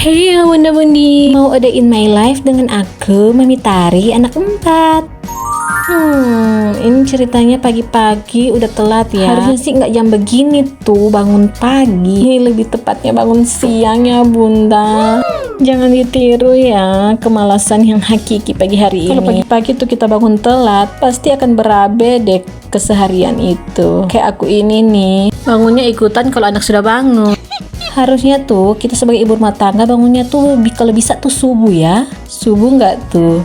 Hey bunda-bundi, mau ada in my life dengan aku, Mami Tari, anak 4. Ini ceritanya pagi-pagi udah telat ya. Harusnya sih nggak jam begini tuh bangun pagi. Lebih tepatnya bangun siang ya bunda. Jangan ditiru ya kemalasan yang hakiki pagi hari ini. Kalau pagi-pagi tuh kita bangun telat, pasti akan berabe deh keseharian itu. Kayak aku ini nih, bangunnya ikutan kalau anak sudah bangun. Harusnya tuh kita sebagai ibu rumah tangga bangunnya tuh kalau bisa tuh subuh ya. Subuh nggak tuh?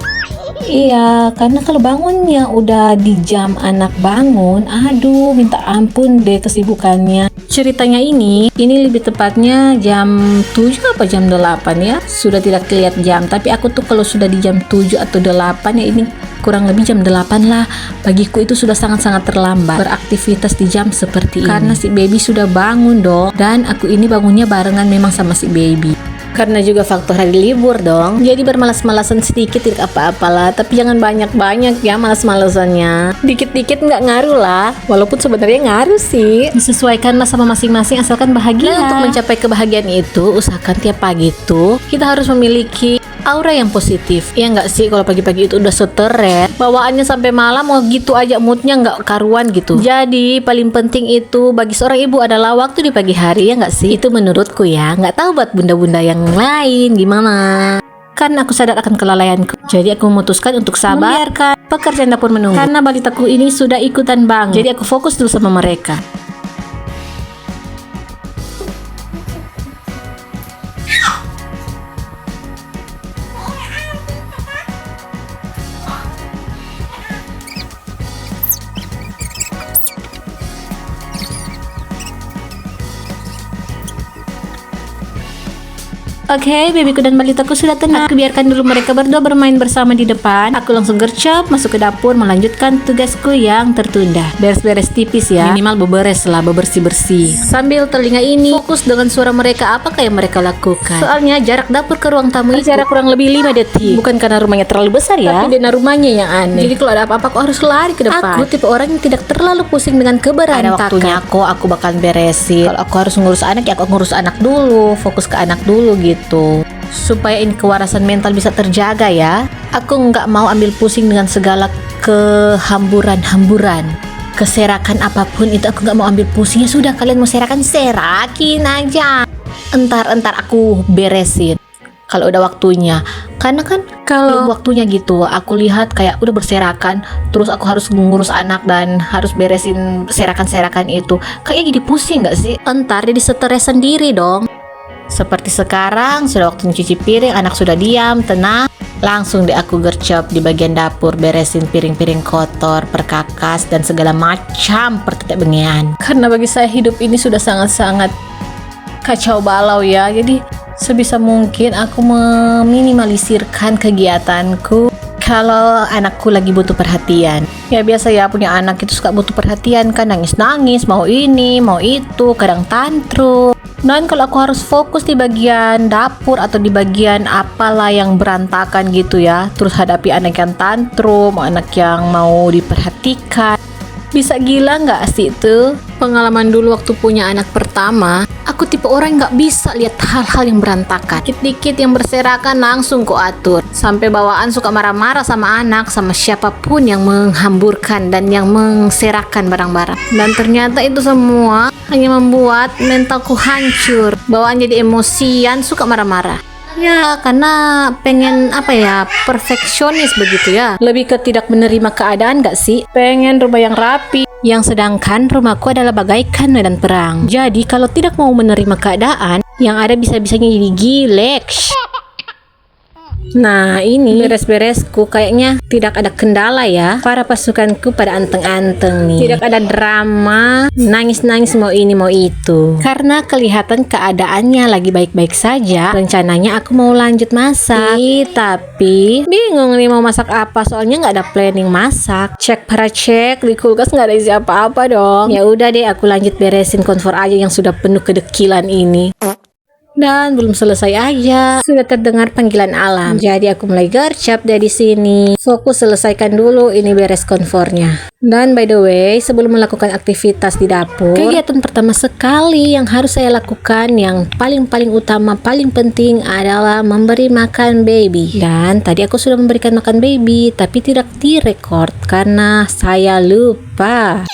Iya, karena kalau bangunnya udah di jam anak bangun, aduh minta ampun deh kesibukannya. Ceritanya ini lebih tepatnya jam 7 apa jam 8 ya. Sudah tidak lihat jam, tapi aku tuh kalau sudah di jam 7 atau 8 ya ini kurang lebih jam 8 lah. Bagiku itu sudah sangat-sangat terlambat beraktivitas di jam seperti ini. Karena si baby sudah bangun dong, dan aku ini bangunnya barengan memang sama si baby. Karena juga faktor hari libur dong, jadi bermalas-malasan sedikit tidak apa-apalah, tapi jangan banyak-banyak ya malas-malasannya. Dikit-dikit nggak ngaruh lah, walaupun sebenarnya ngaruh sih. Disesuaikanlah sama masing-masing asalkan bahagia. Nah, untuk mencapai kebahagiaan itu, usahakan tiap pagi tuh kita harus memiliki aura yang positif. Ya nggak sih, kalau pagi-pagi itu udah stres, bawaannya sampai malam mau gitu aja moodnya nggak karuan gitu. Jadi paling penting itu bagi seorang ibu adalah waktu di pagi hari, ya nggak sih? Itu menurutku ya. Nggak tahu buat bunda-bunda yang lain gimana. Kan aku sadar akan kelalaianku, jadi aku memutuskan untuk sabar, membiarkan pekerjaan dapur menunggu. Karena balitaku ini sudah ikutan bangun, jadi aku fokus dulu sama mereka. Oke, babyku dan balitaku sudah tenang. Aku biarkan dulu mereka berdua bermain bersama di depan. Aku langsung gercep masuk ke dapur melanjutkan tugasku yang tertunda. Beres-beres tipis ya. Minimal beberes lah, bebersih-bersih. Sambil telinga ini fokus dengan suara mereka, apakah yang mereka lakukan. Soalnya jarak dapur ke ruang tamu itu jarak kurang lebih 5 detik. Bukan karena rumahnya terlalu besar ya, tapi karena rumahnya yang aneh. Jadi kalau ada apa-apa aku harus lari ke depan. Aku tipe orang yang tidak terlalu pusing dengan keberantakan. Ada waktunya aku bakalan beresin. Kalau aku harus ngurus anak ya aku ngurus anak dulu, fokus ke anak dulu gitu. Supaya ini kewarasan mental bisa terjaga ya. Aku nggak mau ambil pusing dengan segala kehamburan-hamburan, keserakan apapun itu aku nggak mau ambil pusing. Ya sudah, kalian mau serakan, serakin aja. Entar aku beresin kalau udah waktunya. Karena kan kalau waktunya gitu aku lihat kayak udah berserakan, terus aku harus mengurus anak dan harus beresin serakan-serakan itu, kayaknya jadi pusing nggak sih? Entar jadi stres sendiri dong. Seperti sekarang, sudah waktu mencuci piring, anak sudah diam, tenang. Langsung deh aku gercep di bagian dapur, beresin piring-piring kotor, perkakas, dan segala macam pertetek bengean. Karena bagi saya hidup ini sudah sangat-sangat kacau balau ya. Jadi sebisa mungkin aku meminimalisirkan kegiatanku kalau anakku lagi butuh perhatian. Ya biasa ya, punya anak itu suka butuh perhatian kan, nangis-nangis, mau ini, mau itu, kadang tantrum. Dan kalau aku harus fokus di bagian dapur atau di bagian apalah yang berantakan gitu ya, terus hadapi anak yang tantrum, anak yang mau diperhatikan, bisa gila nggak sih itu? Pengalaman dulu waktu punya anak pertama, aku tipe orang yang nggak bisa lihat hal-hal yang berantakan. Dikit-dikit yang berserakan langsung ku atur. Sampai bawaan suka marah-marah sama anak, sama siapapun yang menghamburkan dan yang mengserakan barang-barang. Dan ternyata itu semua hanya membuat mentalku hancur. Bawaan jadi emosian, suka marah-marah. Ya, karena pengen perfeksionis begitu ya. Lebih ke tidak menerima keadaan gak sih? Pengen rumah yang rapi. Yang sedangkan rumahku adalah bagaikan medan perang. Jadi kalau tidak mau menerima keadaan, yang ada bisa-bisanya jadi gilek. Nah, ini beres-beresku kayaknya tidak ada kendala ya. Para pasukanku pada anteng-anteng nih. Tidak ada drama, nangis-nangis mau ini mau itu. Karena kelihatan keadaannya lagi baik-baik saja. Rencananya aku mau lanjut masak. Tapi bingung nih mau masak apa, soalnya nggak ada planning masak. Cek di kulkas nggak ada isi apa-apa dong. Ya udah deh, aku lanjut beresin konfor aja yang sudah penuh kedekilan ini. Dan belum selesai aja, sudah terdengar panggilan alam. Jadi aku mulai gercep dari sini. Fokus selesaikan dulu ini beres konfornya. Dan by the way, sebelum melakukan aktivitas di dapur, kegiatan pertama sekali yang harus saya lakukan, yang paling utama, paling penting adalah memberi makan baby. Dan tadi aku sudah memberikan makan baby, tapi tidak direkord karena saya lupa.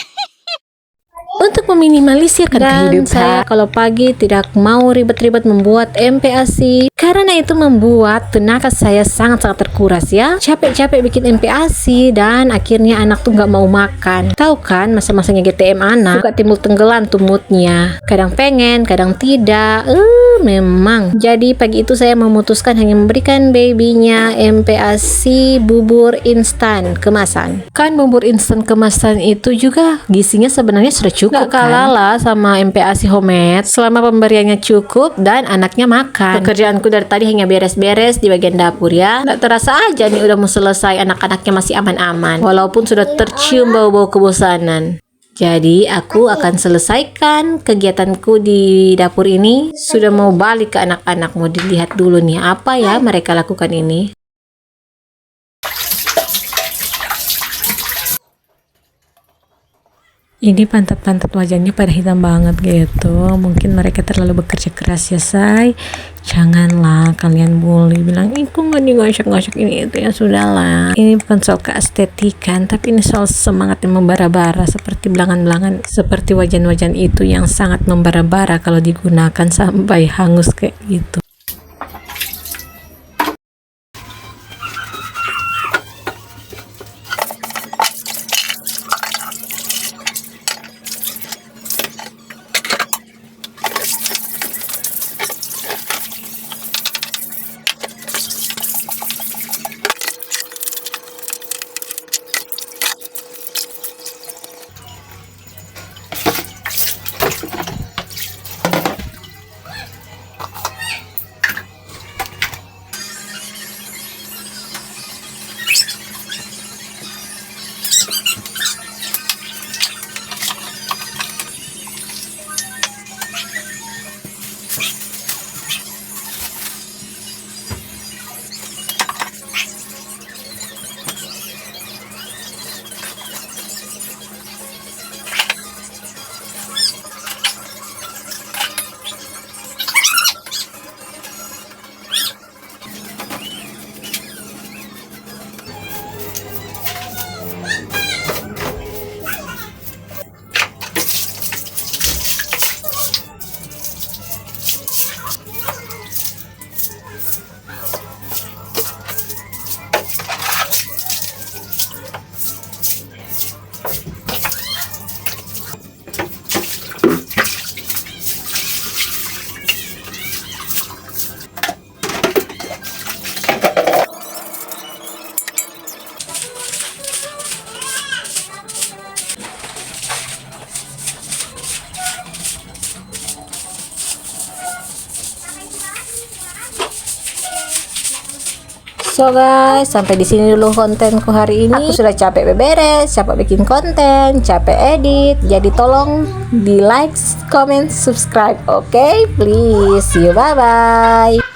Untuk meminimalisirkan kehidupan saya, kalau pagi tidak mau ribet-ribet membuat MPASI, karena itu membuat tenaga saya sangat-sangat terkuras ya. Capek-capek bikin MPASI dan akhirnya anak tuh nggak mau makan. Tahu kan masa-masanya GTM anak suka timbul tenggelam tuh moodnya. Kadang pengen, kadang tidak. Memang. Jadi pagi itu saya memutuskan hanya memberikan babynya MPASI bubur instan kemasan. Kan bubur instan kemasan itu juga gizinya sebenarnya sudah cukup. Gak kalah lah sama MPASI homemade selama pemberiannya cukup dan anaknya makan. Pekerjaanku dari tadi hanya beres-beres di bagian dapur ya. Gak terasa aja nih udah mau selesai, anak-anaknya masih aman-aman walaupun sudah tercium bau-bau kebosanan. Jadi aku akan selesaikan kegiatanku di dapur ini. Sudah mau balik ke anak-anak, mau dilihat dulu nih apa ya mereka lakukan ini. Ini pantat-pantat wajahnya pada hitam banget gitu. Mungkin mereka terlalu bekerja keras ya say. Janganlah kalian bully, bilang ih kok nggak digosok-gosok ini itu, ya sudahlah. Ini bukan soal keestetikan, tapi ini soal semangat yang membara-bara, seperti belangan-belangan, seperti wajan-wajan itu yang sangat membara-bara kalau digunakan sampai hangus kayak gitu. So guys, sampai di sini dulu kontenku hari ini. Aku sudah capek beberes, capek bikin konten, capek edit. Jadi tolong di like, comment, subscribe, oke? Please, see you, bye bye.